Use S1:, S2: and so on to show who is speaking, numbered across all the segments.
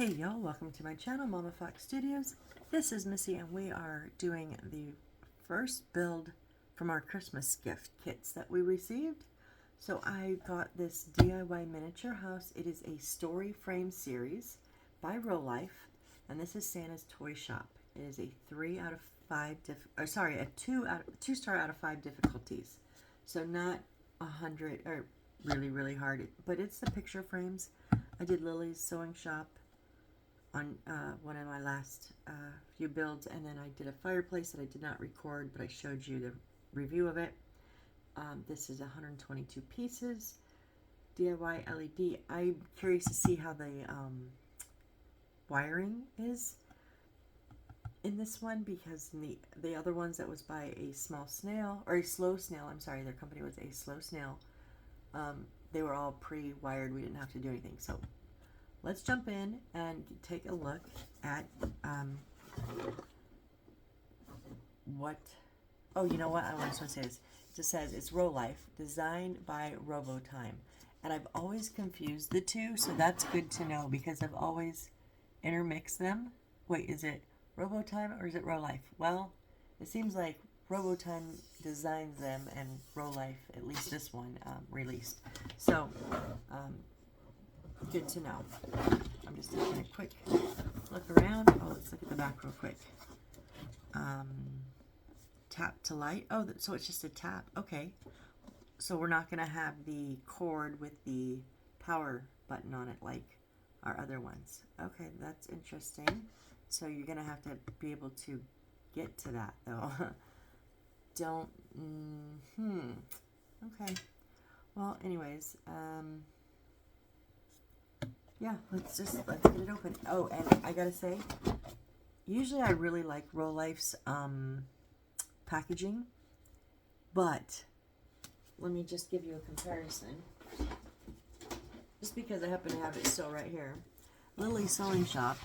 S1: Hey y'all, welcome to my channel, Mama Fox Studios. This is Missy and we are doing the first build from our Christmas gift kits that we received. So I got this DIY miniature house. It is a story frame series by Rolife, and this is Santa's Toy Shop. It is a 2 star out of 5 difficulties. So not 100 or really hard, but it's the picture frames. I did Lily's sewing shop on one of my last few builds, and then I did a fireplace that I did not record, but I showed you the review of it. This is 122 pieces, DIY LED. I'm curious to see how the wiring is in this one, because in the other ones that was by a small snail, or a slow snail, I'm sorry, their company was a slow snail. They were all pre-wired. We didn't have to do anything. So let's jump in and take a look at what, oh, you know what, I just want to say this. It just says it's Rolife, designed by Robotime. And I've always confused the two, so that's good to know, because I've always intermixed them. Wait, is it Robotime or is it Rolife? Well, it seems like Robotime designs them and Rolife, at least this one, released. So, good to know. I'm just taking a quick look around. Oh, let's look at the back real quick. Tap to light. Oh, so it's just a tap. Okay. So we're not going to have the cord with the power button on it like our other ones. Okay, that's interesting. So you're going to have to be able to get to that, though. Don't... Okay. Well, anyways, yeah, let's get it open. Oh, and I gotta say, usually I really like Rolife's packaging, but let me just give you a comparison, just because I happen to have it still right here. Lily's Sewing Shop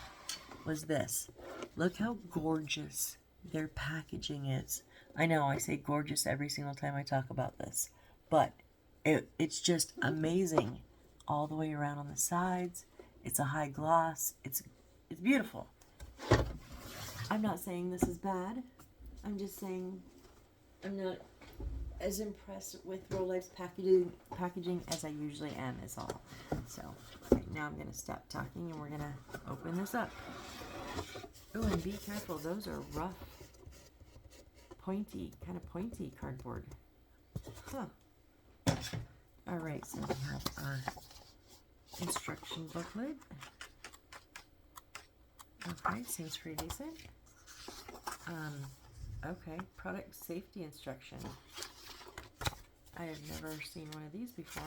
S1: was this. Look how gorgeous their packaging is. I know I say gorgeous every single time I talk about this, but it's just amazing all the way around on the sides. It's a high gloss. It's beautiful. I'm not saying this is bad. I'm just saying I'm not as impressed with Rolife's packaging as I usually am, is all. So, okay, now I'm going to stop talking and we're going to open this up. Oh, and be careful. Those are rough, pointy, kind of pointy cardboard. Huh. Alright, so we have our instruction booklet. Okay, seems pretty decent. Okay, product safety instruction. I have never seen one of these before.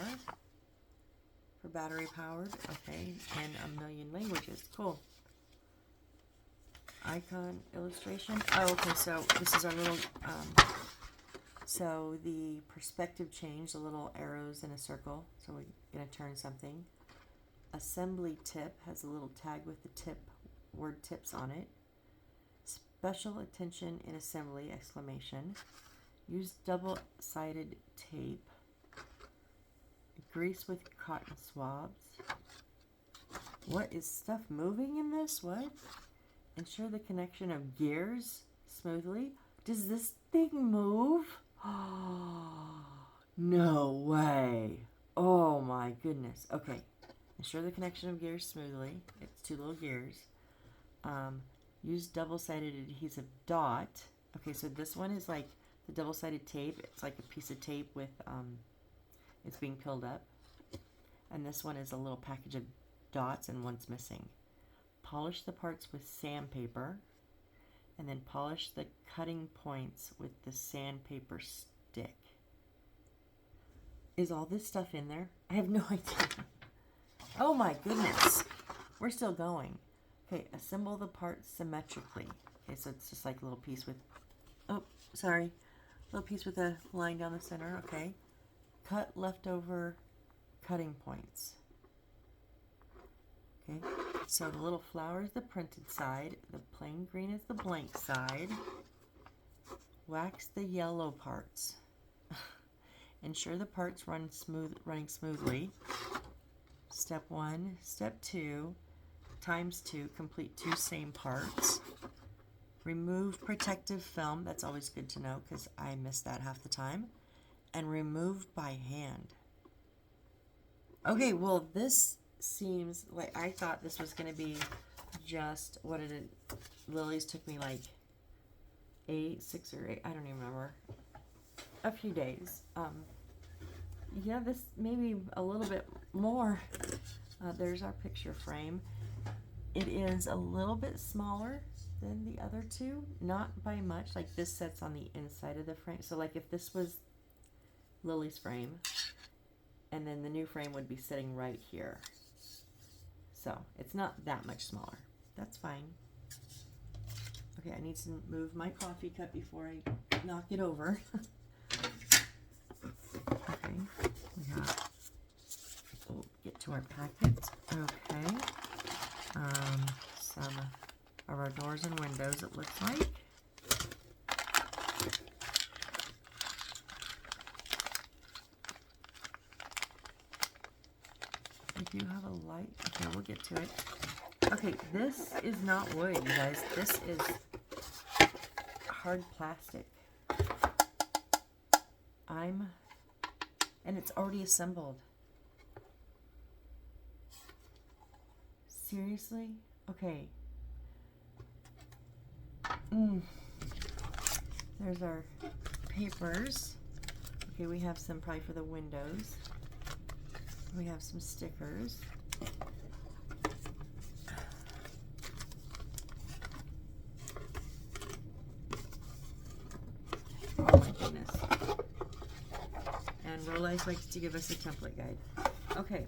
S1: For battery powered, okay, and a million languages. Cool. Icon illustration. Oh, okay, so this is our little, so the perspective change, the little arrows in a circle. So we're going to turn something. Assembly tip has a little tag with the tip, word tips on it. Special attention in assembly, exclamation. Use double-sided tape. Grease with cotton swabs. What is stuff moving in this? What? Ensure the connection of gears smoothly. Does this thing move? Oh, no way. Oh my goodness. Okay. Ensure the connection of gears smoothly. It's 2 little gears. Use double-sided adhesive dot. Okay, so this one is like the double-sided tape. It's like a piece of tape with, it's being peeled up. And this one is a little package of dots and one's missing. Polish the parts with sandpaper. And then polish the cutting points with the sandpaper stick. Is all this stuff in there? I have no idea. Oh my goodness. We're still going. Okay, assemble the parts symmetrically. Okay, so it's just like a little piece with, oh, sorry. A little piece with a line down the center, okay. Cut leftover cutting points. Okay, so the little flower is the printed side. The plain green is the blank side. Wax the yellow parts. Ensure the parts running smoothly. Step 1. Step 2. times 2, complete 2 same parts. Remove protective film, that's always good to know because I miss that half the time. And remove by hand. Okay, well this seems like, I thought this was going to be just, what did it, Lily's took me like 6 or 8, I don't even remember, a few days. Yeah, this maybe a little bit more. There's our picture frame. It is a little bit smaller than the other two, not by much. Like this sets on the inside of the frame. So like if this was Lily's frame, and then the new frame would be sitting right here. So it's not that much smaller. That's fine. Okay, I need to move my coffee cup before I knock it over. Okay, we have, we'll get to our packet. Okay, some of our doors and windows, it looks like. I do have a light. Okay, we'll get to it. Okay, this is not wood, you guys. This is hard plastic. And it's already assembled. Seriously? Okay. There's our papers. Okay, we have some probably for the windows. We have some stickers. Oh my goodness. And Rolife likes to give us a template guide. Okay.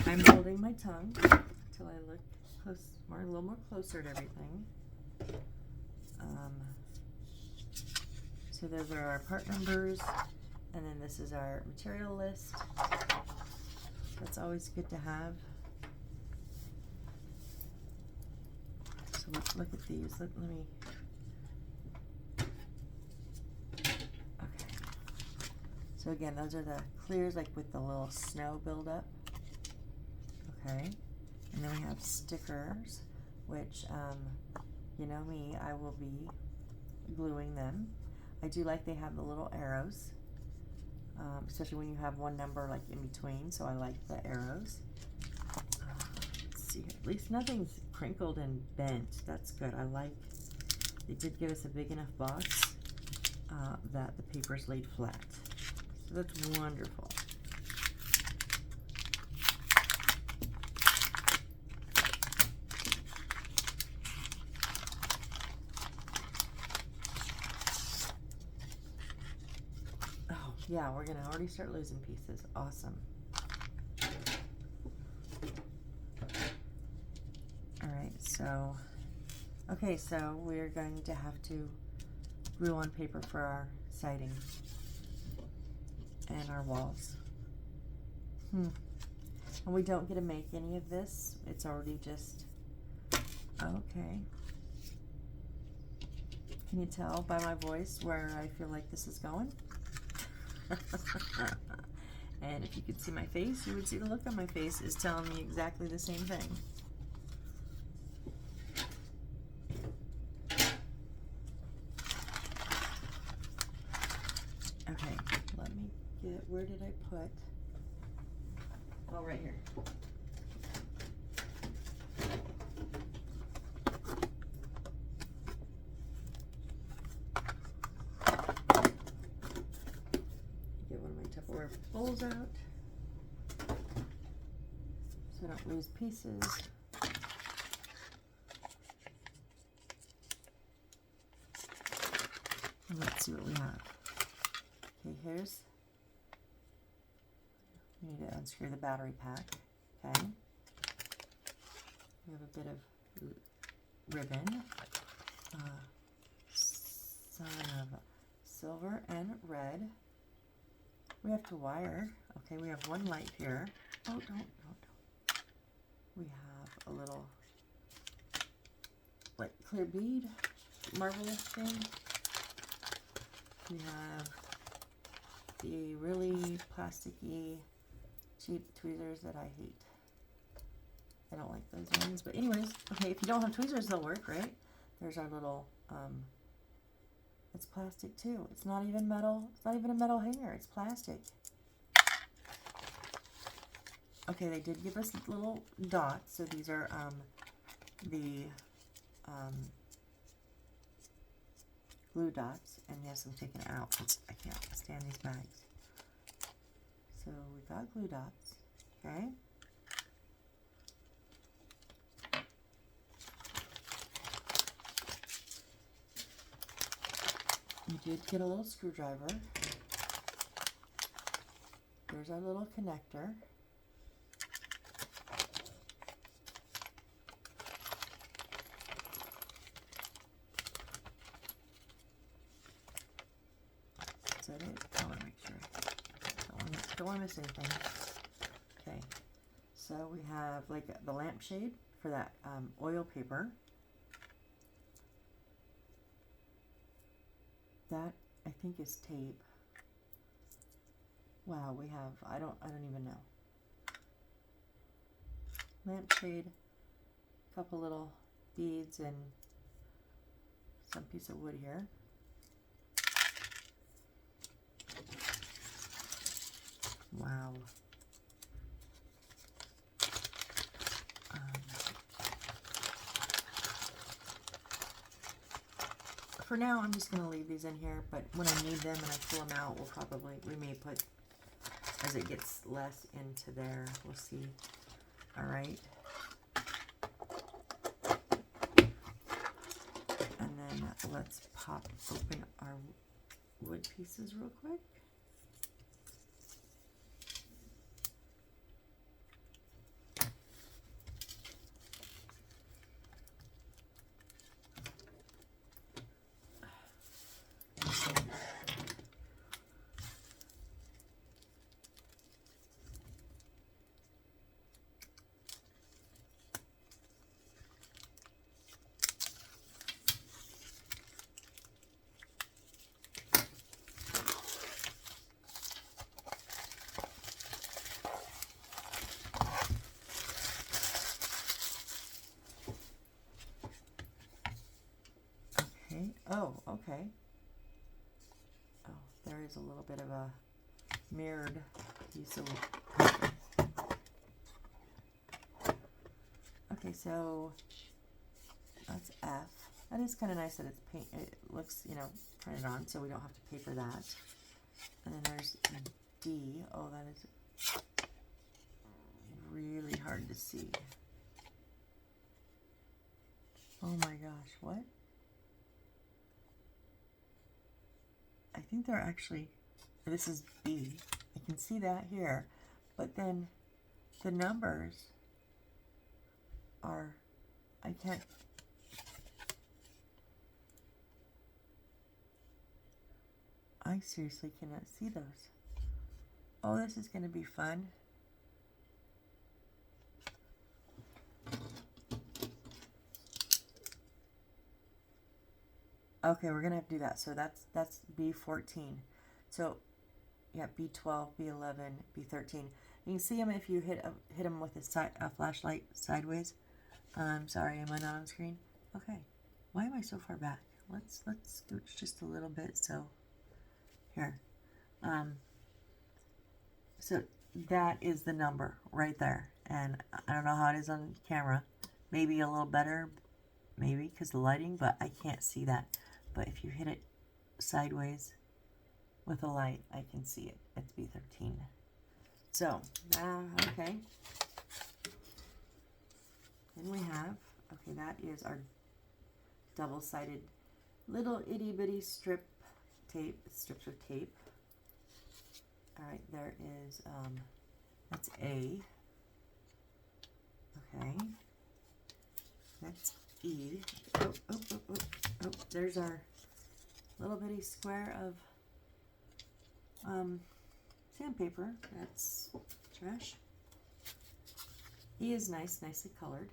S1: I'm holding my tongue until I look close, a little more closer to everything. So those are our part numbers, and then this is our material list. That's always good to have. So let's look at these. Let me. Okay. So again, those are the clears, like with the little snow buildup. Okay. And then we have stickers, which, you know me, I will be gluing them. I do like they have the little arrows, especially when you have one number like in between, so I like the arrows. Let's see, at least nothing's crinkled and bent. That's good. I like, they did give us a big enough box that the paper's laid flat. So that's wonderful. Yeah, we're gonna already start losing pieces. Awesome. All right, so, okay, so we're going to have to glue on paper for our siding and our walls. And we don't get to make any of this. It's already just, okay. Can you tell by my voice where I feel like this is going? And if you could see my face, you would see the look on my face is telling me exactly the same thing. Okay, let me get, where did I put? Oh, right here. Tupperware bowls out so I don't lose pieces. And let's see what we have. Okay, here's, we need to unscrew the battery pack. Okay, we have a bit of ribbon, some of silver and red. We have to wire. Okay, we have one light here. Oh, don't. We have a little, like, clear bead, marvelous thing. We have the really plasticky, cheap tweezers that I hate. I don't like those ones. But anyways, okay, if you don't have tweezers, they'll work, right? There's our little, it's plastic too. It's not even metal. It's not even a metal hanger. It's plastic. Okay, they did give us little dots. So these are the glue dots. And yes, I'm taking it out because I can't stand these bags. So we got glue dots. Okay. You did get a little screwdriver. There's our little connector. Is that it? I want to make sure. Don't want to miss anything. Okay. So we have like the lampshade for that oil paper. That I think is tape. Wow, we have I don't even know. Lampshade, a couple little beads and some piece of wood here. Wow. For now, I'm just going to leave these in here, but when I need them and I pull them out, we may put, as it gets less into there, we'll see. All right. And then let's pop open our wood pieces real quick. Oh, okay. Oh, there is a little bit of a mirrored piece of paper. Okay, so that's F. That is kind of nice that it's paint. It looks, you know, printed on, so we don't have to paper that. And then there's D. Oh, that is really hard to see. Oh my gosh, what? I think they're actually, this is B. I can see that here. But then the numbers are, I can't, I seriously cannot see those. Oh, this is going to be fun. Okay, we're gonna have to do that. So that's B14. So yeah, B12, B11, B13. You can see them if you hit them with a flashlight sideways. Sorry, am I not on screen? Okay. Why am I so far back? Let's scooch just a little bit. So here. So that is the number right there, and I don't know how it is on camera. Maybe a little better, maybe because the lighting, but I can't see that. But if you hit it sideways with a light, I can see it. It's B13. So, okay. Then we have, okay, that is our double-sided little itty-bitty strips of tape. All right, there is, that's A. Okay. That's E. Oh, there's our little bitty square of sandpaper. That's trash. E is nice, nicely colored.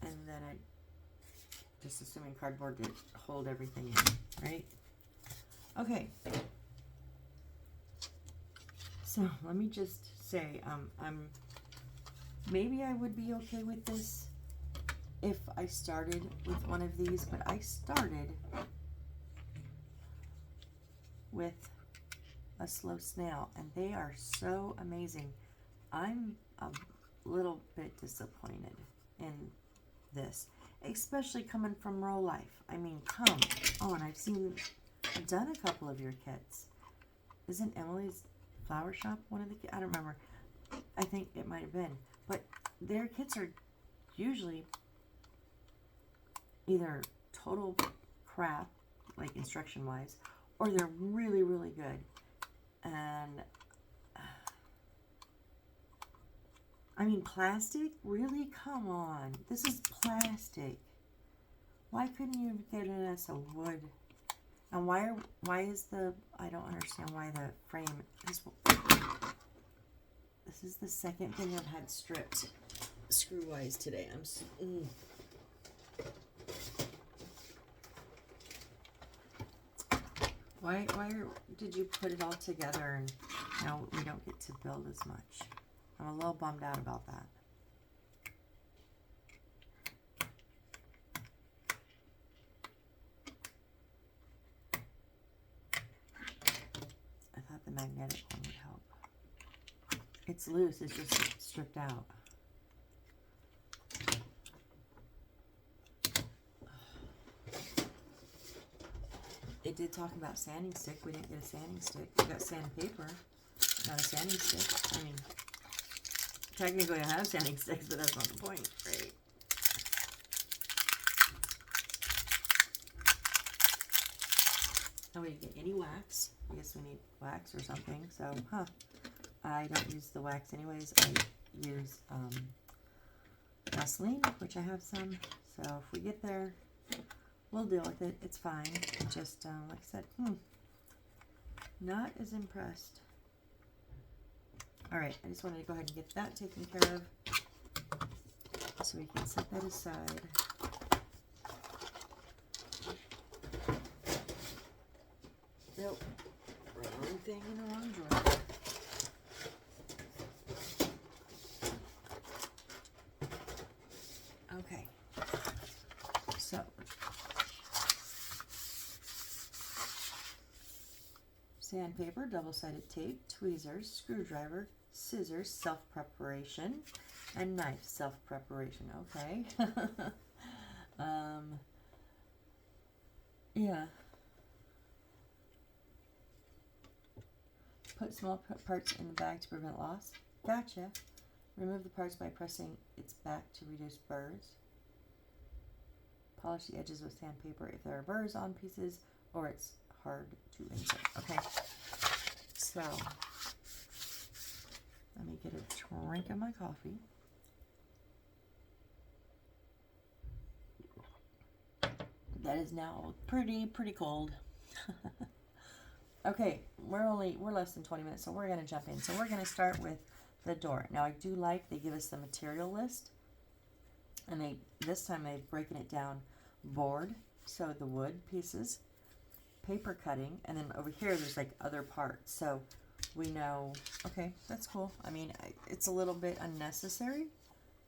S1: And then I just assuming cardboard to hold everything in, right? Okay. So let me just say, maybe I would be okay with this if I started with one of these, but I started with a slow snail, and they are so amazing. I'm a little bit disappointed in this, especially coming from Rolife. I mean, come on. I've done a couple of your kits. Isn't Emily's Flower Shop one of the kits? I don't remember. I think it might have been. But their kits are usually either total crap, like instruction-wise, or they're really, really good. And I mean, plastic? Really? Come on. This is plastic. Why couldn't you have given us a wood? And why is the, I don't understand why the frame is, this is the second thing I've had stripped screw-wise today. Why did you put it all together and now we don't get to build as much? I'm a little bummed out about that. I thought the magnetic one would help. It's loose, it's just stripped out. It did talk about sanding stick. We didn't get a sanding stick. We got sandpaper, not a sanding stick. I mean, technically I have sanding sticks, but that's not the point, right? Oh, we didn't get any wax. I guess we need wax or something. So, I don't use the wax anyways. I use Vaseline, which I have some. So if we get there, we'll deal with it. It's fine. Just, like I said, not as impressed. All right, I just wanted to go ahead and get that taken care of so we can set that aside. Nope, wrong thing in the wrong drawer. Okay, so sandpaper, double-sided tape, tweezers, screwdriver, scissors, self-preparation, and knife, self-preparation. Okay. Yeah. Put small parts in the bag to prevent loss. Gotcha. Remove the parts by pressing its back to reduce burrs. Polish the edges with sandpaper if there are burrs on pieces or it's hard to insert. Okay. So, let me get a drink of my coffee. That is now pretty cold. Okay, we're less than 20 minutes, so we're gonna jump in. So we're gonna start with the door. Now I do like they give us the material list, and this time they've broken it down board, so the wood pieces, paper cutting, and then over here there's like other parts. So we know, okay, that's cool. I mean, it's a little bit unnecessary,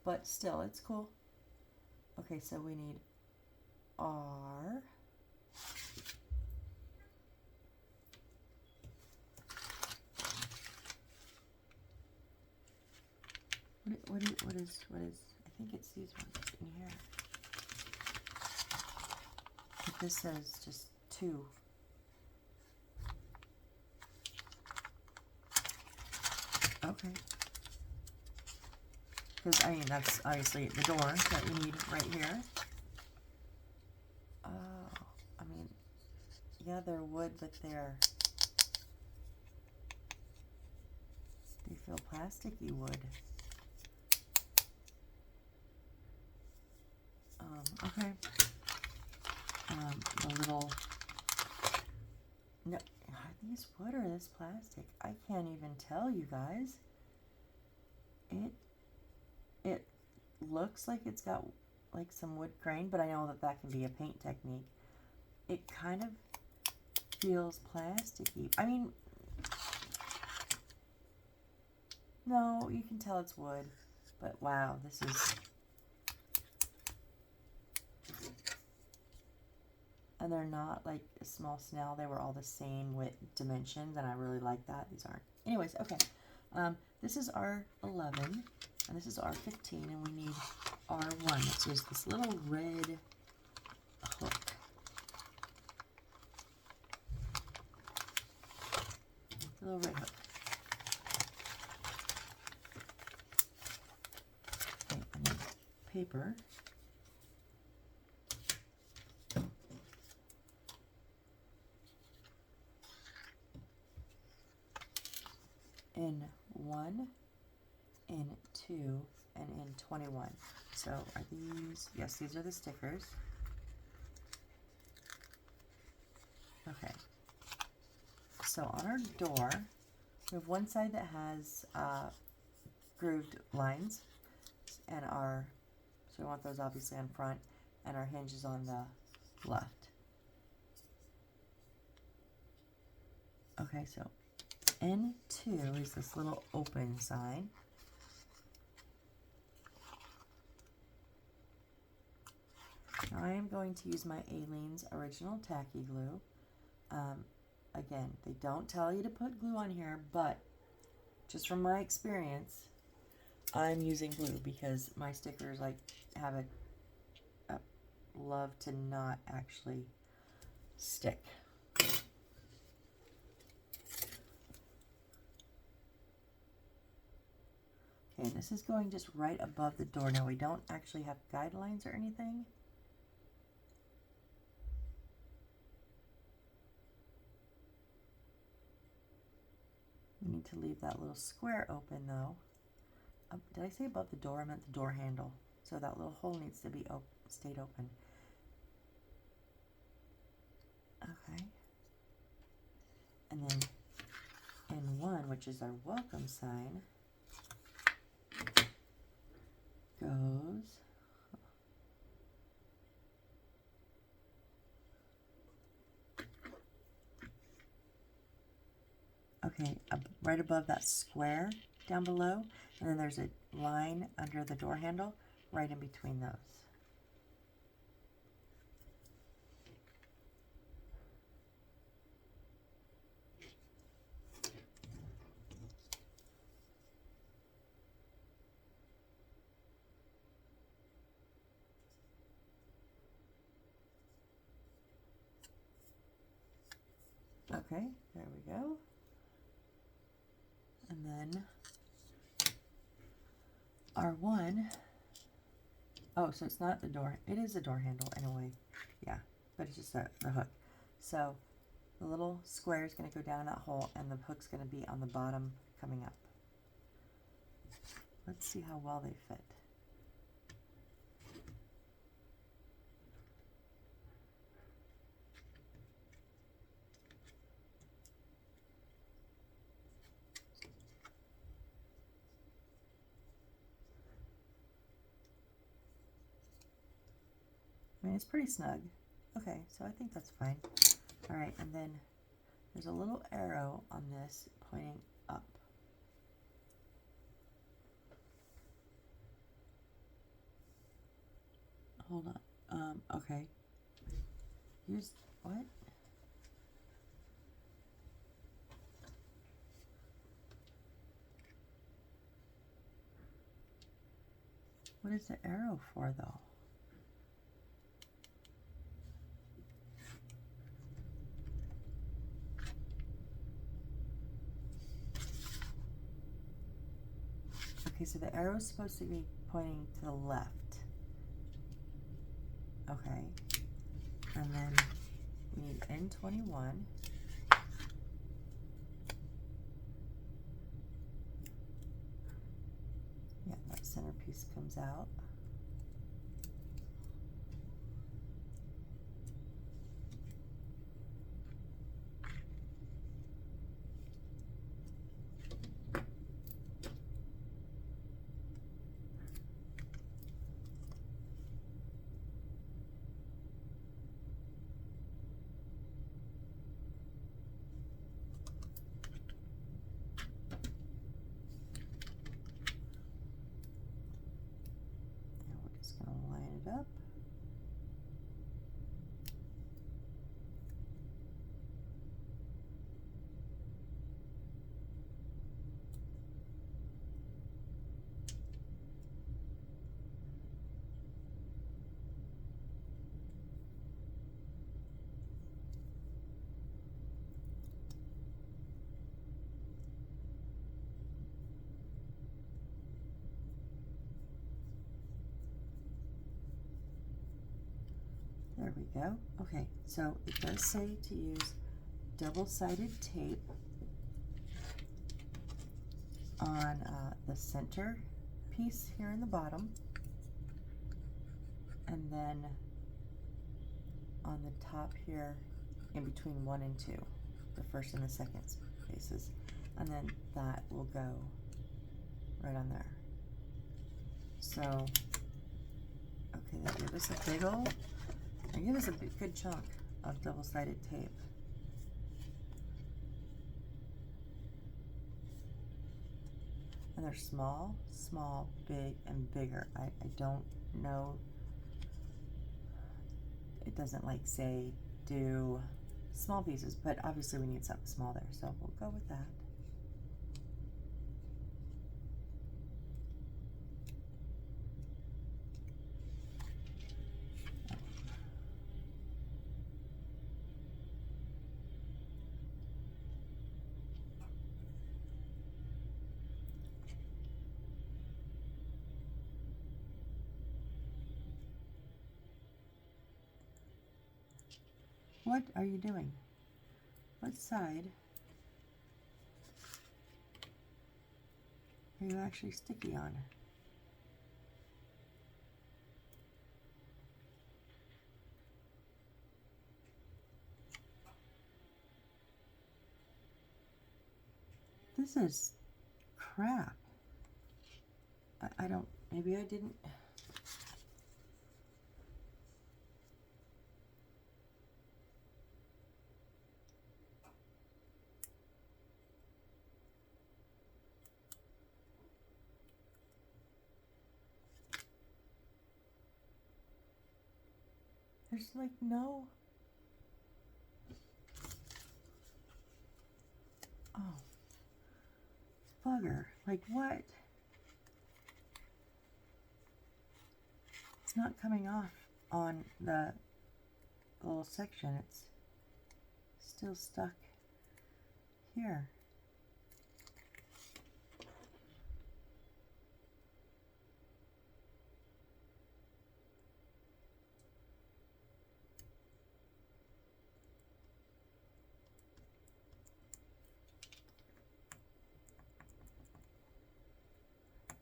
S1: but still, it's cool. Okay, so we need R. What is, I think it's these ones in here. But this says just 2. Okay. Because, I mean, that's obviously the door that we need right here. Oh, I mean, yeah, they're wood, but they feel plasticky wood. Okay. The little, no, are these wood or this plastic? I can't even tell you guys. It looks like it's got like some wood grain, but I know that can be a paint technique. It kind of feels plasticky. I mean, No, you can tell it's wood, but wow, this is, and they're not like a small snail. They were all the same width dimensions, and I really like that. These aren't. Anyways, okay. This is R11, and this is R15, and we need R1, which is this little red hook. A little red hook. Okay, and then paper. In 1, in 2, and in 21. So are these, yes, these are the stickers. Okay. So on our door, we have one side that has grooved lines, and so we want those obviously on front, and our hinge is on the left. Okay, so N2 is this little open sign. Now I am going to use my Aleene's Original Tacky Glue. Again, they don't tell you to put glue on here, but just from my experience, I'm using glue because my stickers like have a love to not actually stick. Okay, and this is going just right above the door. Now we don't actually have guidelines or anything. We need to leave that little square open though. Did I say above the door? I meant the door handle. So that little hole needs to be stayed open. Okay. And then N1, which is our welcome sign, goes right above that square down below, and then there's a line under the door handle right in between those. Okay, there we go. And then R1, oh, so it's not the door, it is a door handle in a way, yeah, but it's just the hook. So the little square is going to go down that hole, and the hook's going to be on the bottom coming up. Let's see how well they fit. I mean, it's pretty snug. Okay, so I think that's fine. All right, and then there's a little arrow on this pointing up. Hold on. Okay. Use what? What is the arrow for, though? Okay, so the arrow is supposed to be pointing to the left. Okay. And then we need N21. Yeah, that centerpiece comes out. it up. There we go. Okay, so it does say to use double-sided tape on the center piece here in the bottom, and then on the top here in between 1 and 2, the first and the second spaces, and then that will go right on there. So, okay, that gave us a big old, that gave us a good chunk of double-sided tape. And they're small, small, big, and bigger. I don't know. It doesn't like say do small pieces, but obviously we need something small there, so we'll go with that. What are you doing? What side are you actually sticky on? This is crap. I don't, maybe I didn't. There's like no. Oh. Bugger. Like what? It's not coming off on the little section. It's still stuck here.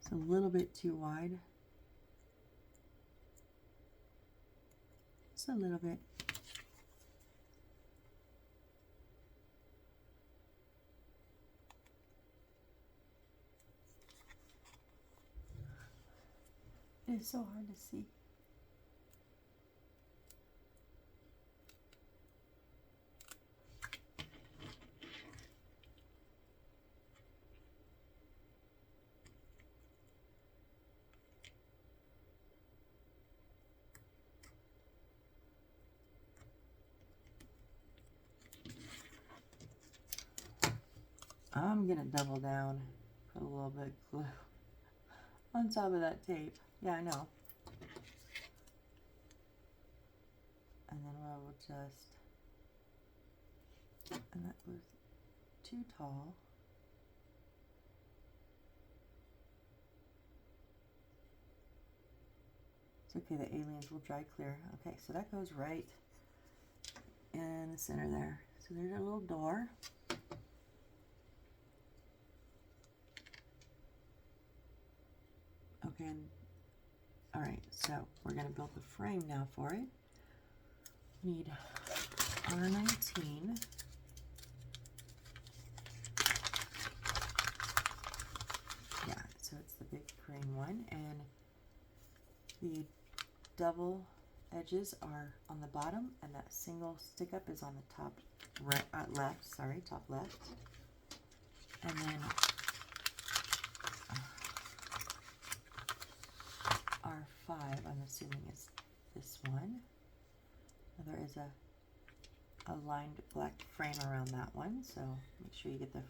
S1: It's a little bit too wide. Just a little bit. It's so hard to see. I'm gonna double down, put a little bit of glue on top of that tape. Yeah, I know. And then we'll just, and that was too tall. It's okay, the aliens will dry clear. Okay, so that goes right in the center there. So there's a little door. Okay, all right, so we're gonna build the frame now for it. Need R19. Yeah, so it's the big green one, and the double edges are on the bottom, and that single stick up is on the top left, sorry, top left. And then R5 on assuming is this one. There is a lined black frame around that one, so make sure you get the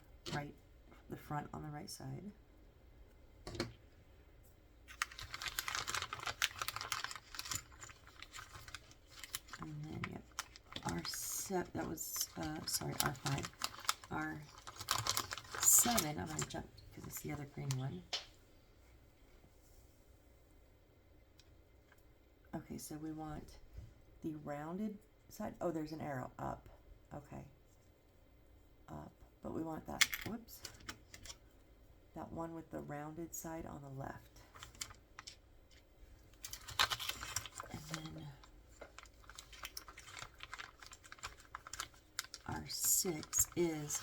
S1: front on the right side. And then, yep, R7, that was, sorry, R5. R7, I'm going to jump because it's the other green one. Okay, so we want the rounded side. Oh, there's an arrow up. Okay. Up. But we want that, whoops, that one with the rounded side on the left. And then R6 is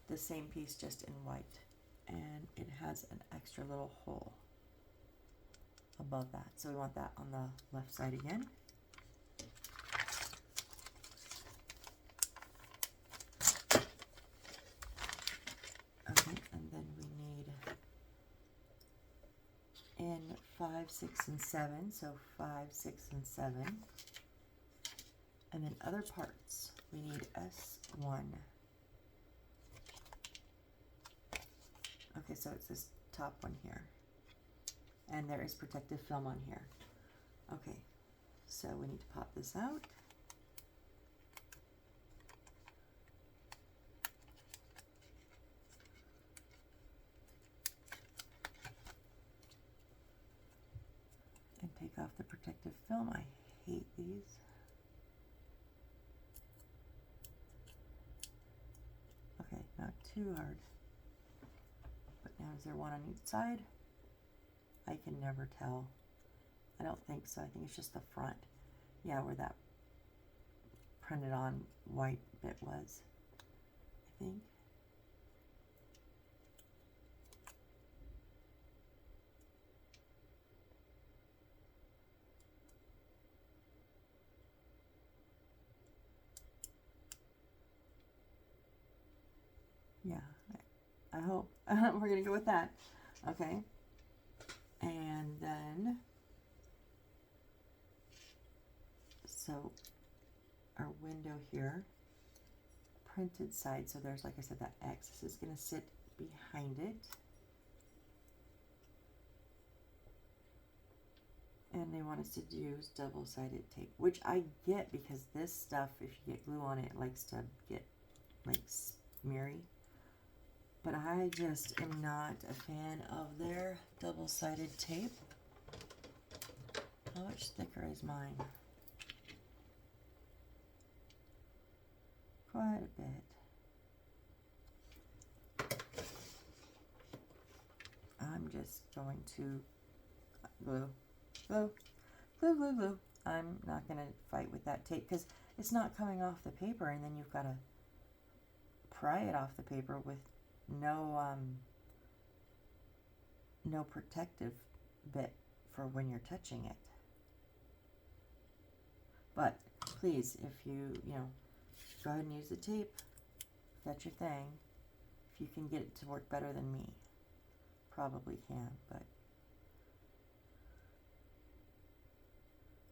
S1: the same piece just in white, and it has an extra little hole above that, so we want that on the left side again. Okay, and then we need in 5, 6, and 7, so 5, 6, and 7, and then other parts we need S1. Okay, so it's this top one here. And there is protective film on here. Okay, so we need to pop this out. And take off the protective film. I hate these. Okay, not too hard. But now is there one on each side? I can never tell. I don't think so. I think it's just the front. Yeah, where that printed on white bit was, I think. Yeah, I hope. We're going to go with that. Okay. And then, so our window here, printed side, so there's, like I said, that X is going to sit behind it. And they want us to use double-sided tape, which I get because this stuff, if you get glue on it, it likes to get, like, smeary. But I just am not a fan of their double-sided tape. How much thicker is mine? Quite a bit. I'm just going to glue, glue, glue, glue, glue. I'm not going to fight with that tape because it's not coming off the paper, and then you've got to pry it off the paper with no protective bit for when you're touching it. But please, if you go ahead and use the tape. That's your thing. If you can get it to work better than me, probably can. But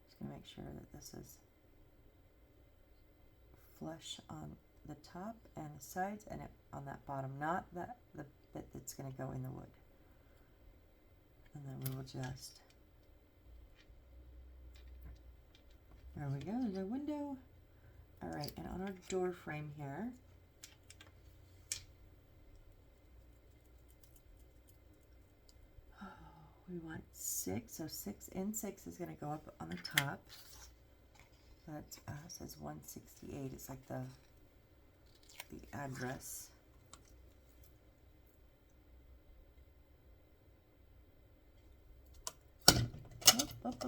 S1: just gonna make sure that this is flush on the top and the sides, and on that bottom, not the bit that's going to go in the wood. And then we will just, there we go, there's our window. All right, and on our door frame here, we want 6, so 6 and 6 is going to go up on the top. That says 168, it's like the address. Up.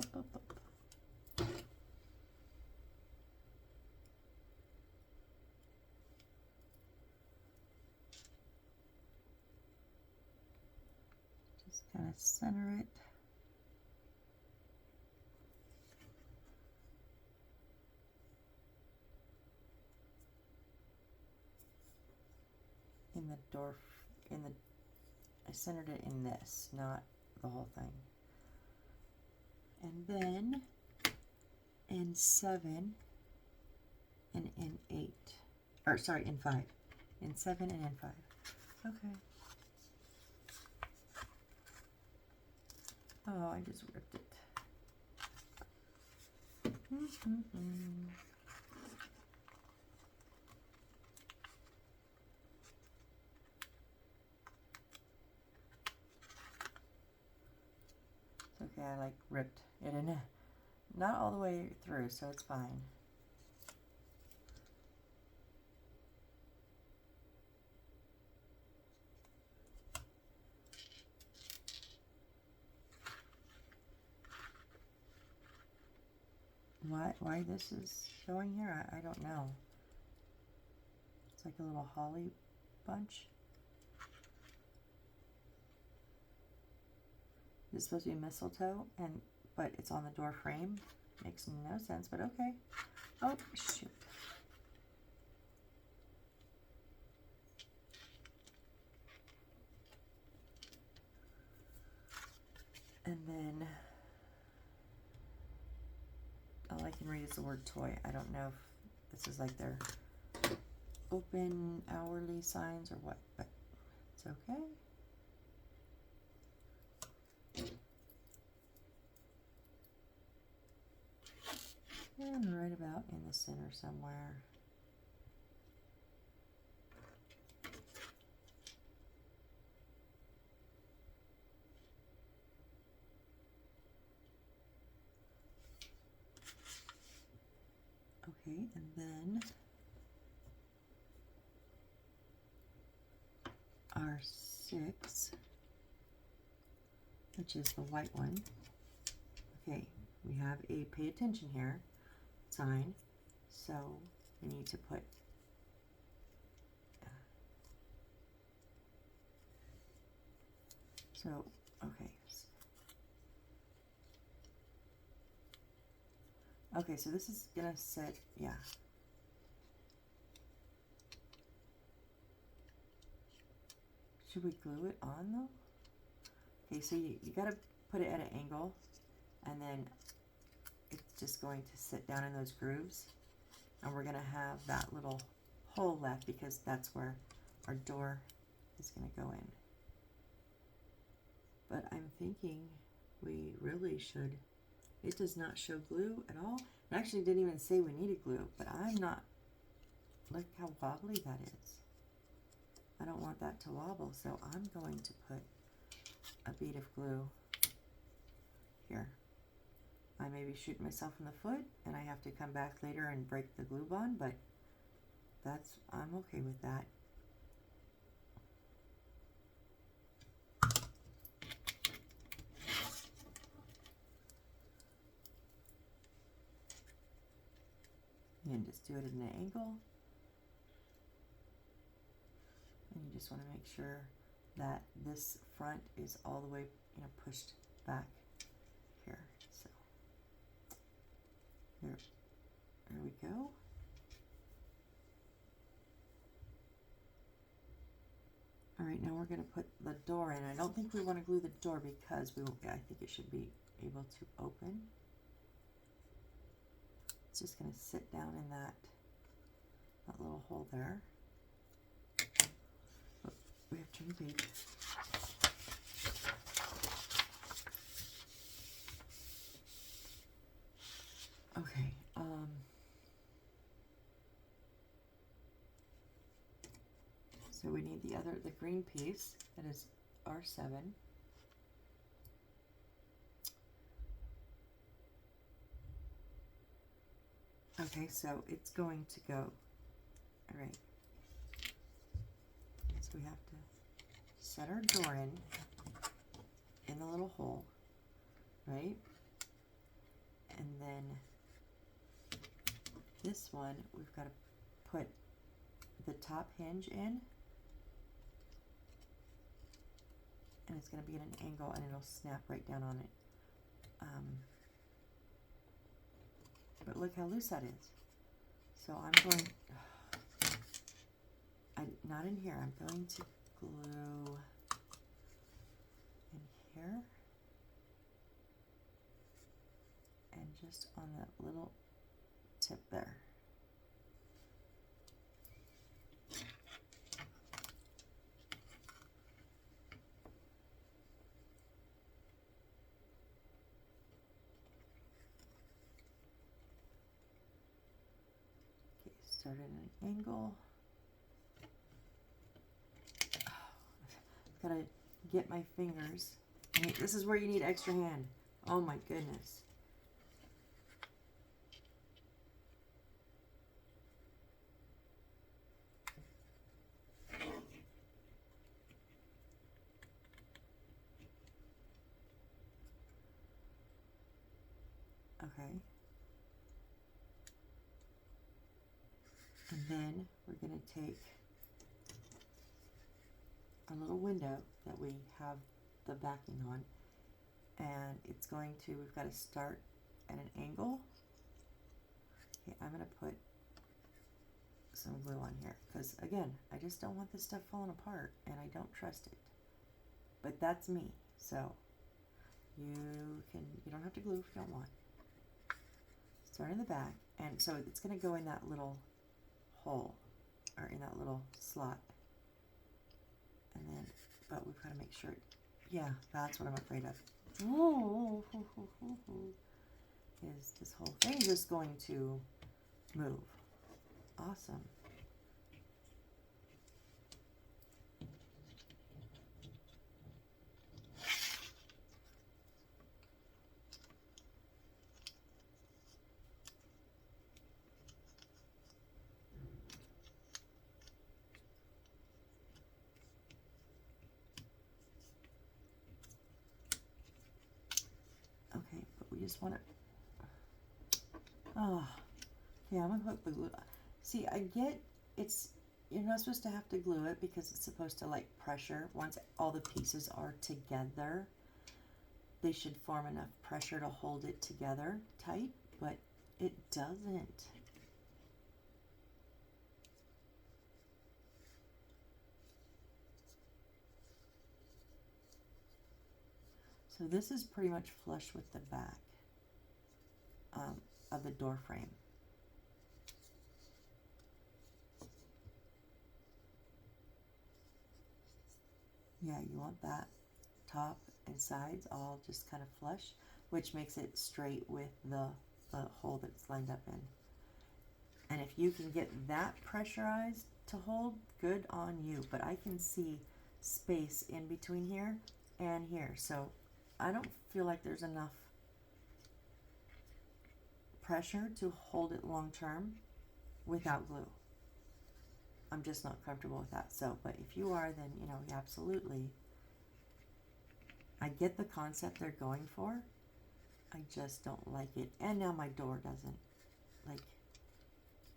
S1: Just kind of center it. In the door, I centered it in this, not the whole thing. and then in 7 and in 8, or sorry, in 5. In 7 and in 5. Okay. Oh, I just ripped it. It's okay, I like ripped it in. Not all the way through, so it's fine. Why this is showing here, I don't know. It's like a little holly bunch. It's supposed to be mistletoe, but it's on the door frame. Makes no sense, but okay. Oh, shoot. And then all I can read is the word toy. I don't know if this is like their open hourly signs or what, but it's okay. And right about in the center somewhere. Okay, and then our 6, which is the white one. Okay, we have a pay attention here sign, so we need to put okay, so this is gonna sit, yeah. Should we glue it on though? Okay, so you gotta put it at an angle, and then it's just going to sit down in those grooves, and we're gonna have that little hole left because that's where our door is gonna go in. But I'm thinking we really should, it does not show glue at all. It actually didn't even say we needed glue, but I'm not, look how wobbly that is. I don't want that to wobble, so I'm going to put a bead of glue here. I may be shooting myself in the foot, and I have to come back later and break the glue bond, but I'm okay with that. And just do it at an angle. And you just want to make sure that this front is all the way, pushed back here. So there we go. All right, now we're going to put the door in. I don't think we want to glue the door because I think it should be able to open. It's just going to sit down in that little hole there. Oh, we have turned the page. Okay. So we need the green piece, that is R7. Okay, so it's going to go, all right. So we have to set our door in the little hole, right? And then this one, we've got to put the top hinge in, and it's going to be at an angle, and it'll snap right down on it. But look how loose that is. So I'm going, not in here, I'm going to glue in here. just on that little tip there. Okay, start at an angle. Gotta get my fingers. This is where you need extra hand. Oh my goodness. Okay. And then we're going to take a little window that we have the backing on, and it's going to, we've got to start at an angle. Okay, I'm going to put some glue on here because, again, I just don't want this stuff falling apart and I don't trust it. But that's me, so you don't have to glue if you don't want. Start in the back, and so it's going to go in that little hole, or in that little slot. And then, but we've got to make sure, yeah, that's what I'm afraid of. Oh, is this whole thing just going to move? Awesome. Okay, but we just want to, oh, yeah, I'm going to put the glue. See, I get you're not supposed to have to glue it because it's supposed to like pressure. Once all the pieces are together, they should form enough pressure to hold it together tight, but it doesn't. So this is pretty much flush with the back of the door frame. Yeah, you want that top and sides all just kind of flush, which makes it straight with the hole that's lined up in. And if you can get that pressurized to hold, good on you. But I can see space in between here and here, so I don't feel like there's enough pressure to hold it long term without glue. I'm just not comfortable with that. So, but if you are, then, you know, absolutely. I get the concept they're going for. I just don't like it. And now my door doesn't, like,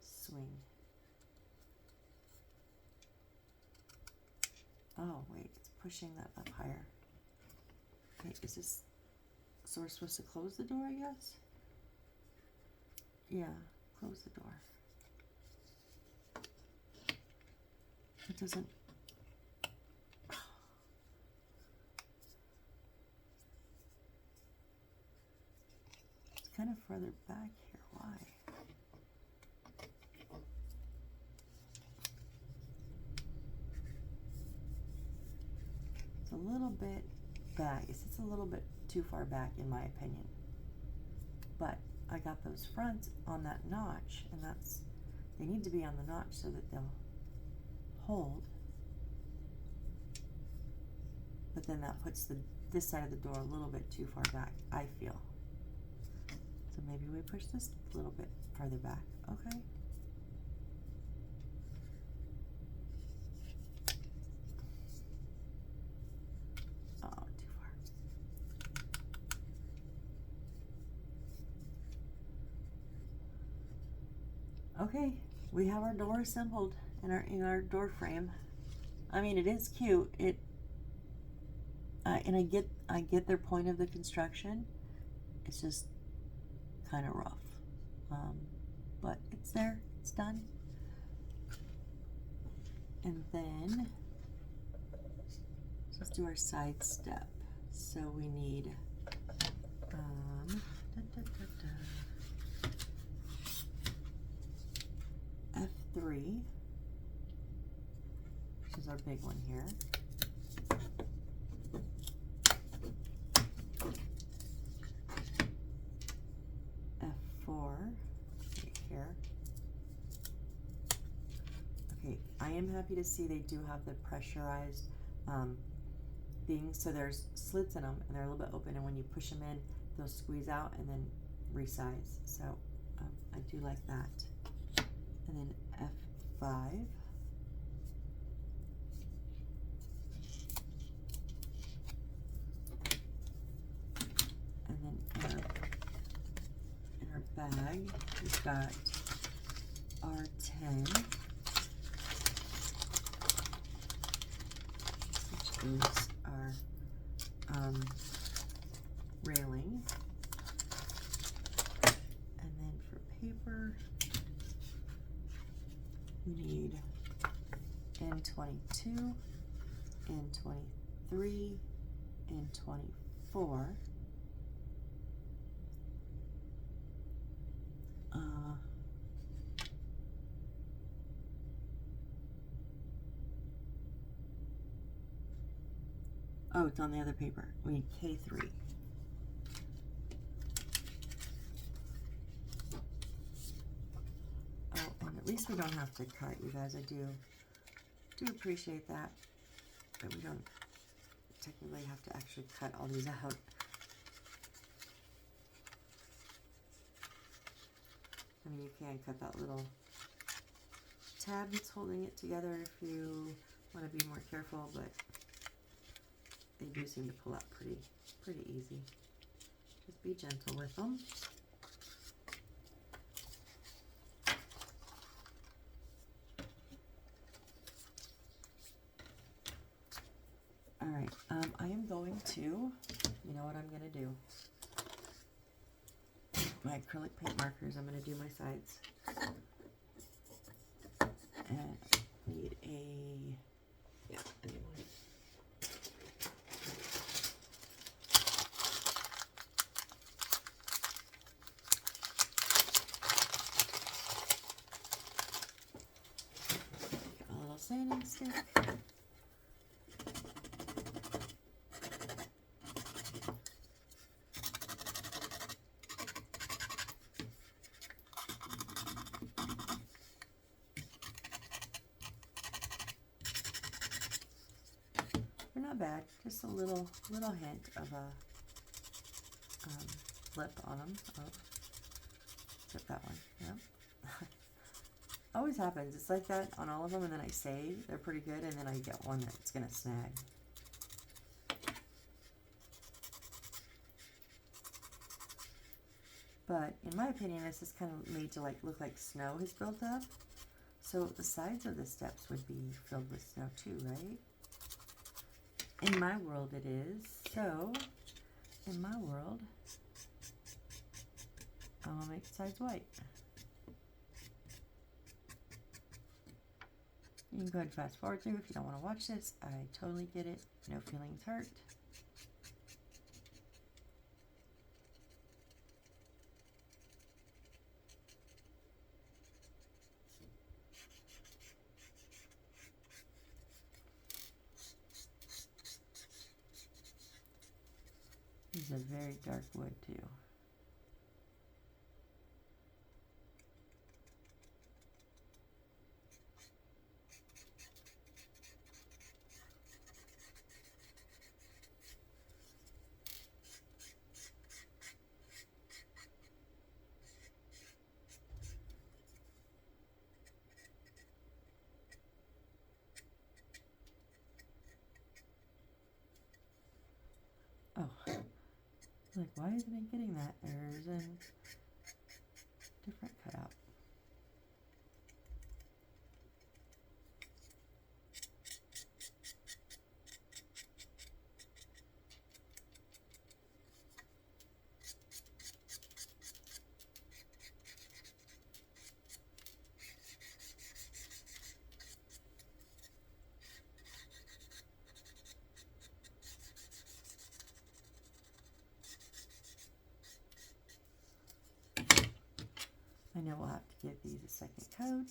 S1: swing. Oh, wait, it's pushing that up higher. Okay, is this, so we're supposed to close the door, I guess? Yeah, close the door. It doesn't. It's kind of further back here. Why? It's a little bit back. It's a little bit too far back, in my opinion. But I got those fronts on that notch, and they need to be on the notch so that they'll hold. But then that puts this side of the door a little bit too far back, I feel. So maybe we push this a little bit farther back. Okay. Oh, too far. Okay, we have our door assembled in our door frame. I mean, it is cute. And I get their point of the construction. It's just kind of rough, but it's there. It's done. And then let's do our side step. So we need da, da, da, da. our big one here. F4 right here. Okay, I am happy to see they do have the pressurized things, so there's slits in them and they're a little bit open, and when you push them in, they'll squeeze out and then resize. So I do like that. And then F5. And then in our bag, we've got R10, which is our railing. And then for paper, we need N22, N23, N24. Oh, it's on the other paper. We need K3. Oh, and at least we don't have to cut, you guys. I do appreciate that, but we don't technically have to actually cut all these out. I mean, you can cut that little tab that's holding it together if you want to be more careful, but they do seem to pull out pretty easy. Just be gentle with them. All right, I am going to, you know what I'm going to do? My acrylic paint markers, I'm going to do my sides. And I need I need one. A little sanding stick. They're not bad, just a little hint of a lip on them. Oh, except that one, yeah. Always happens. It's like that on all of them, and then I say they're pretty good, and then I get one that's gonna snag. But in my opinion, this is kind of made to like look like snow has built up. So the sides of the steps would be filled with snow too, right? In my world it is. So in my world, I'm gonna make the sides white. You can go ahead and fast forward through if you don't want to watch this. I totally get it. No feelings hurt. This is a very dark wood too. Oh, like why isn't it getting that? There's a different cutout. I know we'll have to give these a second coat.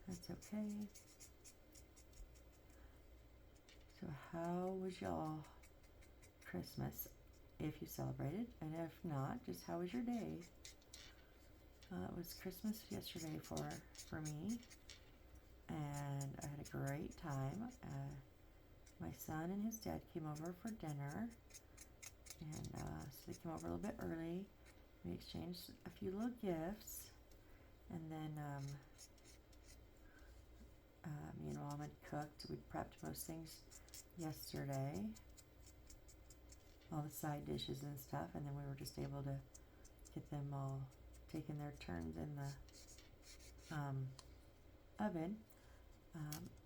S1: That's okay. how was y'all Christmas if you celebrated, and if not, just how was your day? It was Christmas yesterday for me, and I had a great time. My son and his dad came over for dinner, and so they came over a little bit early. We exchanged a few little gifts, and then me and Mom had cooked. We prepped most things yesterday, all the side dishes and stuff, and then we were just able to get them all taking their turns in the oven.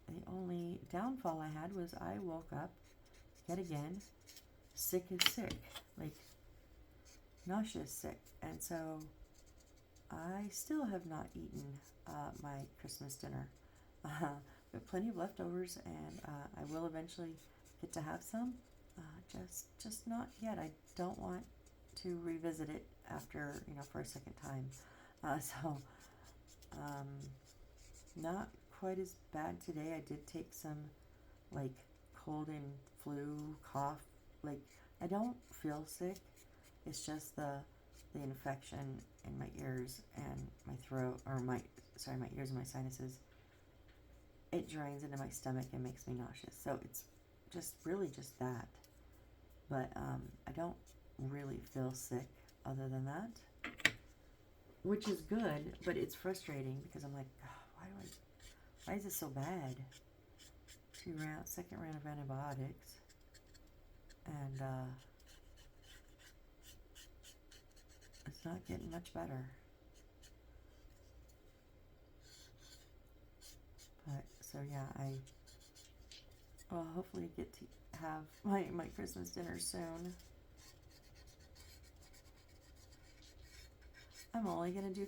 S1: The only downfall I had was I woke up yet again sick as sick, like nauseous sick, and so I still have not eaten my Christmas dinner. But plenty of leftovers, and I will eventually get to have some. Just not yet. I don't want to revisit it after, for a second time. Not quite as bad today. I did take some, like, cold and flu, cough. Like, I don't feel sick. It's just the infection in my ears and my throat, or my ears and my sinuses. It drains into my stomach and makes me nauseous. So it's just really just that. But I don't really feel sick other than that, which is good, but it's frustrating because I'm like, why is this so bad? Second round of antibiotics, and it's not getting much better. But so yeah, I'll hopefully get to have my Christmas dinner soon. I'm only gonna do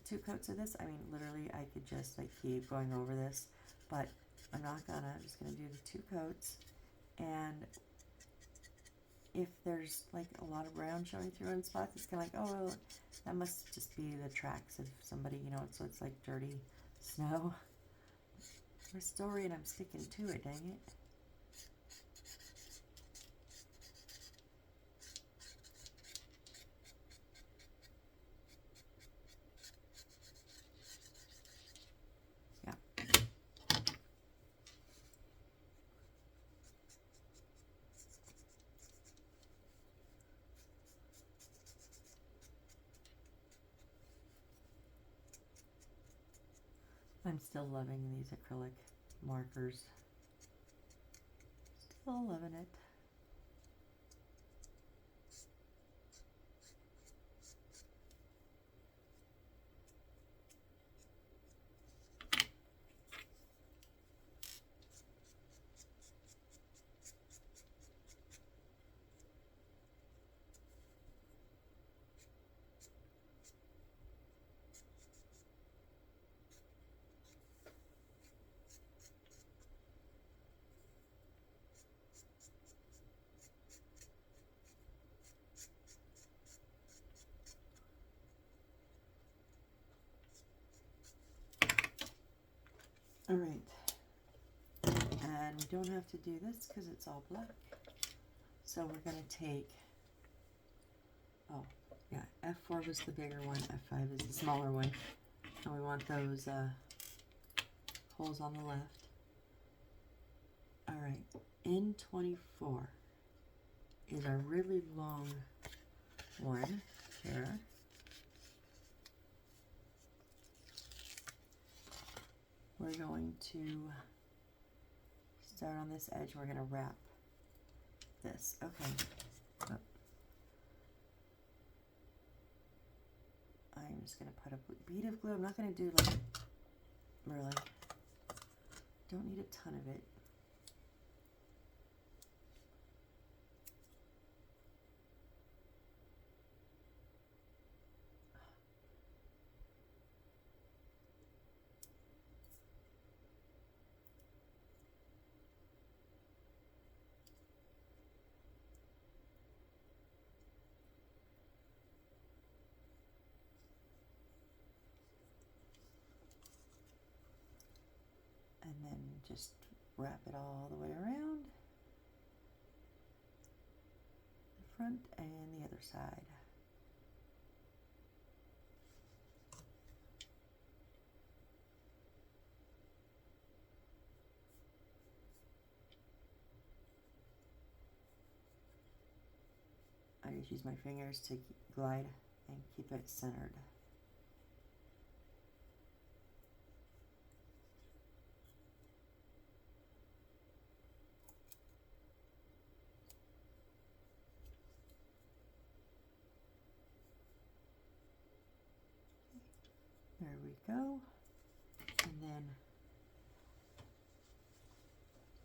S1: two coats of this. I mean, literally, I could just keep going over this, but I'm not gonna. I'm just gonna do the 2 coats, and if there's a lot of brown showing through in spots, it's kind of like, oh, well, that must just be the tracks of somebody, so it's like dirty snow. My story, and I'm sticking to it, dang it. I'm still loving these acrylic markers. Still loving it. All right, and we don't have to do this because it's all black. So we're going to take, F4 was the bigger one, F5 is the smaller one, and we want those holes on the left. All right, N24 is a really long one here. We're going to start on this edge. We're going to wrap this. Okay. Oh. I'm just going to put a bead of glue. I'm not going to do really. Don't need a ton of it. And then just wrap it all the way around. front and the other side. I just use my fingers to glide and keep it centered. There we go. And then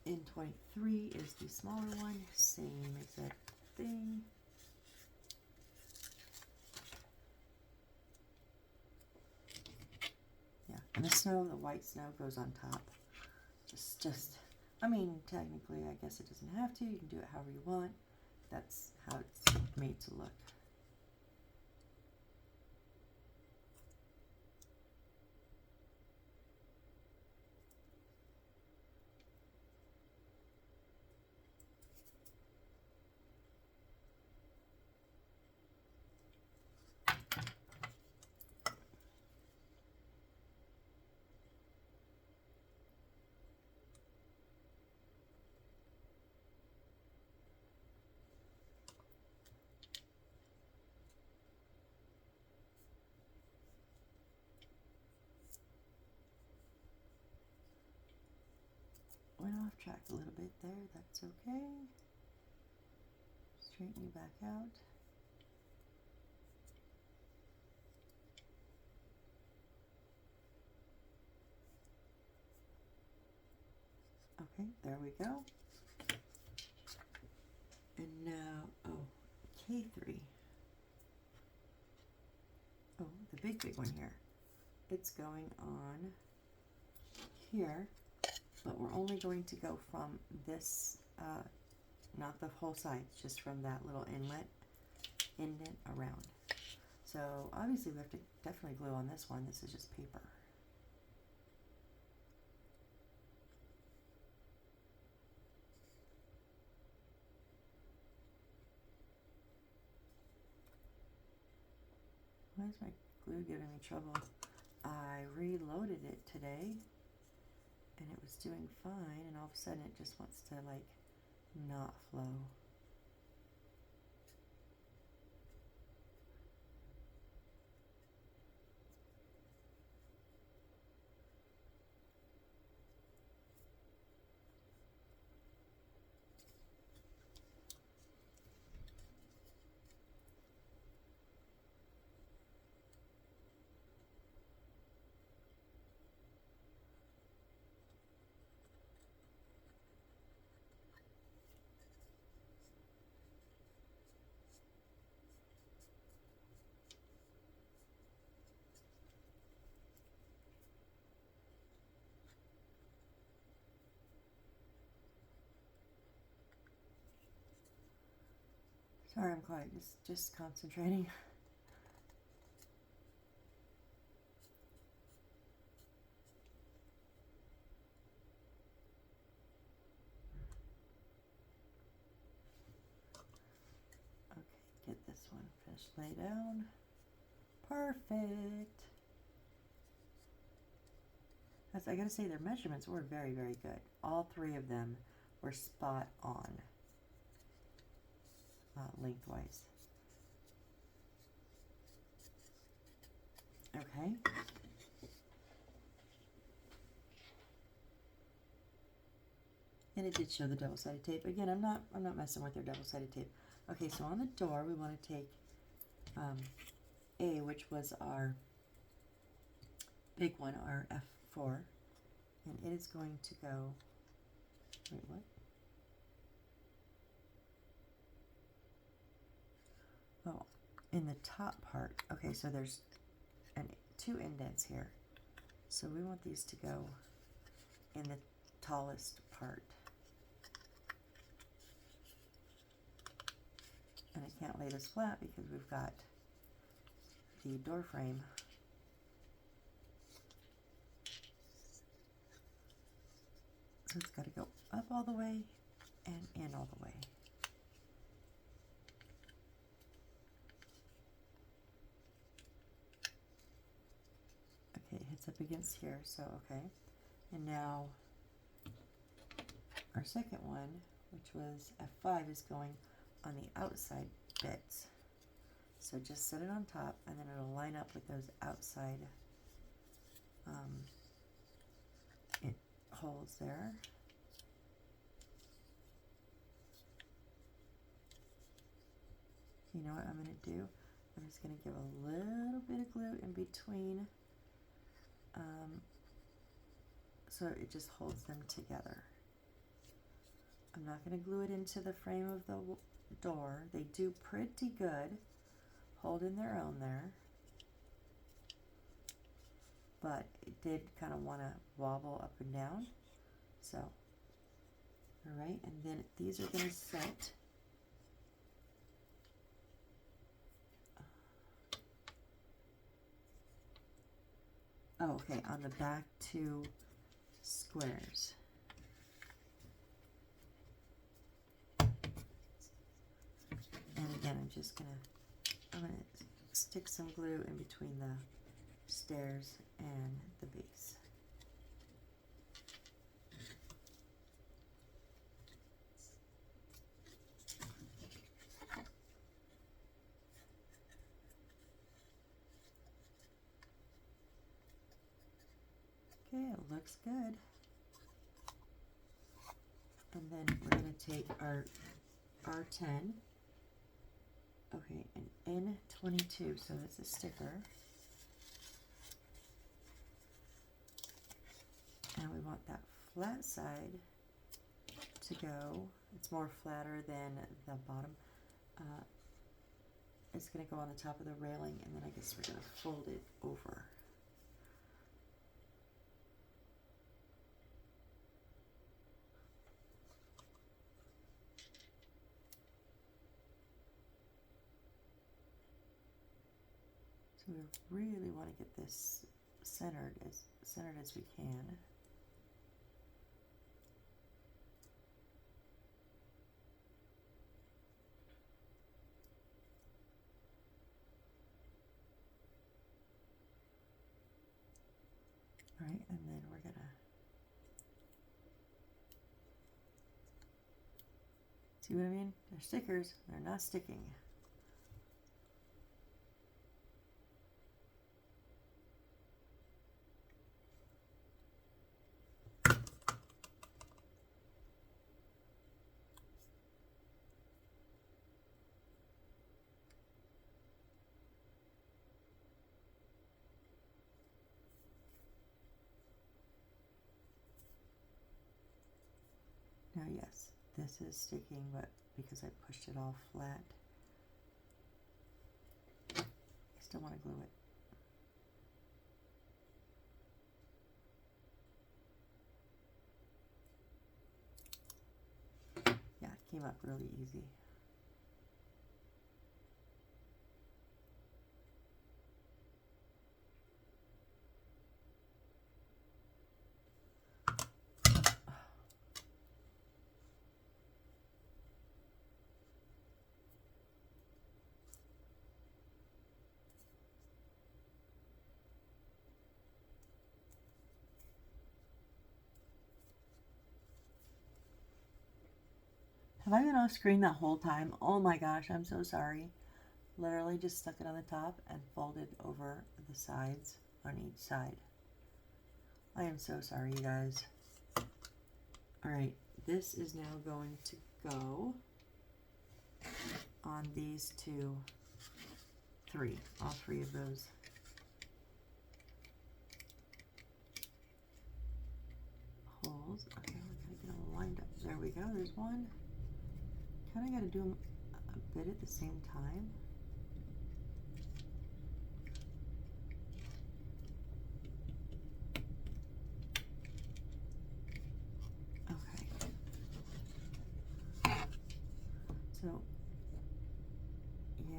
S1: in 23 is the smaller one, same exact thing. Yeah, and the snow, the white snow goes on top. I mean, technically, I guess it doesn't have to. You can do it however you want. That's how it's made to look. Went off track a little bit there, that's okay. Straighten you back out. Okay, there we go. And now, oh, K3. Oh, the big one here. It's going on here, but we're only going to go from this, not the whole side, just from that little inlet, indent around. So obviously we have to definitely glue on this one. This is just paper. Why is my glue giving me trouble? I reloaded it today and it was doing fine, and all of a sudden it just wants to like not flow. Sorry, I'm quiet, just concentrating. Okay, get this one finished, lay down. Perfect. I gotta say, their measurements were very, very good. All three of them were spot on, lengthwise. Okay. And it did show the double-sided tape. Again, I'm not messing with their double-sided tape. Okay, so on the door, we want to take A, which was our big one, our F4, and it is going to go, wait, what? Oh, in the top part. Okay, so there's two indents here. So we want these to go in the tallest part. And I can't lay this flat because we've got the door frame. So it's got to go up all the way and in all the way. up against here, so okay. And now our second one, which was F5, is going on the outside bits. So just set it on top, and then it'll line up with those outside holes there. You know what I'm going to do? I'm just going to give a little bit of glue in between so it just holds them together. I'm not going to glue it into the frame of the door. They do pretty good holding their own there, but it did kind of want to wobble up and down. So, all right, and then these are going to set okay, on the back two squares. And again, I'm gonna stick some glue in between the stairs and the base. Okay, it looks good. And then we're going to take our R10, okay, an N22, so that's a sticker. And we want that flat side to go. It's more flatter than the bottom. It's going to go on the top of the railing, and then I guess we're going to fold it over. So we really want to get this centered as we can. All right, and then we're gonna see what I mean? They're stickers, they're not sticking. Now, yes, this is sticking, but because I pushed it all flat, I still want to glue it. Yeah, it came up really easy. Have I been off screen that whole time? Oh my gosh, I'm so sorry. Literally just stuck it on the top and folded over the sides on each side. I am so sorry, you guys. All right, this is now going to go on these all three of those. Holes. Okay, we're gonna get them lined up. There we go, there's one. Kind of got to do them a bit at the same time. Okay. So, yeah,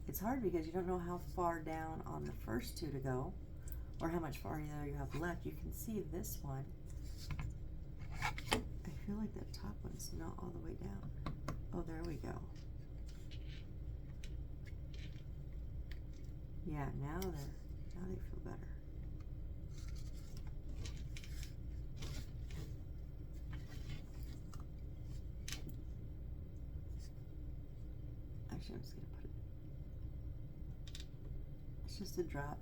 S1: it's hard because you don't know how far down on the first two to go, or how much farther you have left. You can see this one. I feel like that top one's not all the way down. Oh, there we go. Yeah, now they feel better. Actually, I'm just going to put it, it's just a drop,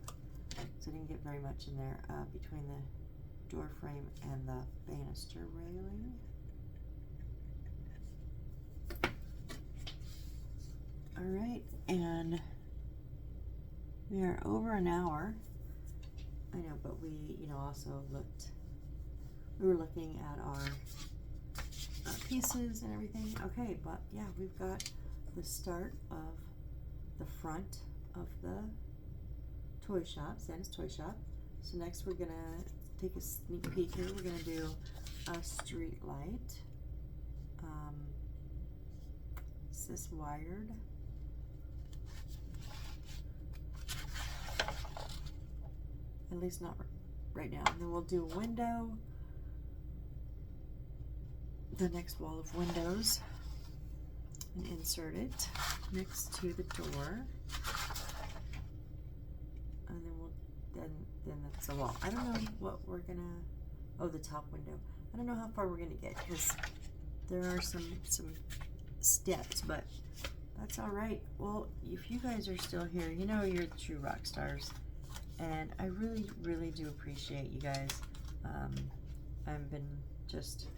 S1: so I didn't get very much in there between the door frame and the banister railing. All right, and we are over an hour. I know, but we, also we were looking at our pieces and everything. Okay, but yeah, we've got the start of the front of the toy shop, Santa's Toy Shop. So next we're gonna take a sneak peek here. We're gonna do a street light. Is this wired? At least not right now. And then we'll do a window, the next wall of windows, and insert it next to the door. And then then that's the wall. I don't know what we're gonna, oh, the top window. I don't know how far we're gonna get because there are some steps, but that's all right. Well, if you guys are still here, you're true rock stars. And I really, really do appreciate you guys. I've been just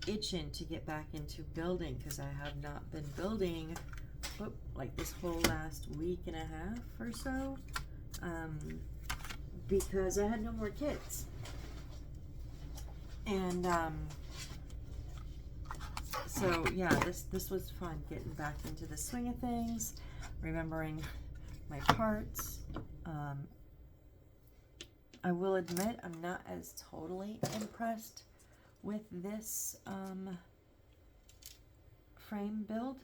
S1: itching to get back into building because I have not been building like this whole last week and a half or so, because I had no more kids. And so yeah, this was fun, getting back into the swing of things, remembering my parts. I will admit I'm not as totally impressed with this frame build.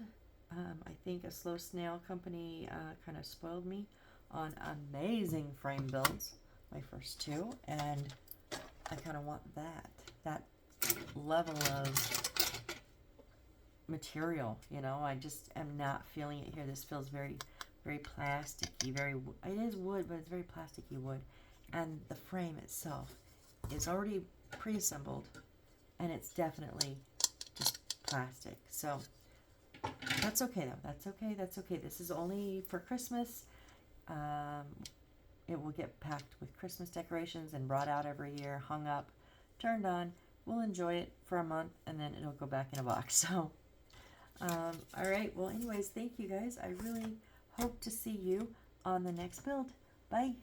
S1: I think a Slow Snail company kind of spoiled me on amazing frame builds, my first two, and I kind of want that level of material, I just am not feeling it here. This feels very, very plasticky, it is wood, but it's very plasticky wood. And the frame itself is already pre-assembled, and it's definitely just plastic. So that's okay though. That's okay. This is only for Christmas. It will get packed with Christmas decorations and brought out every year, hung up, turned on. We'll enjoy it for a month, and then it'll go back in a box. So, all right. Well, anyways, thank you guys. I really hope to see you on the next build. Bye.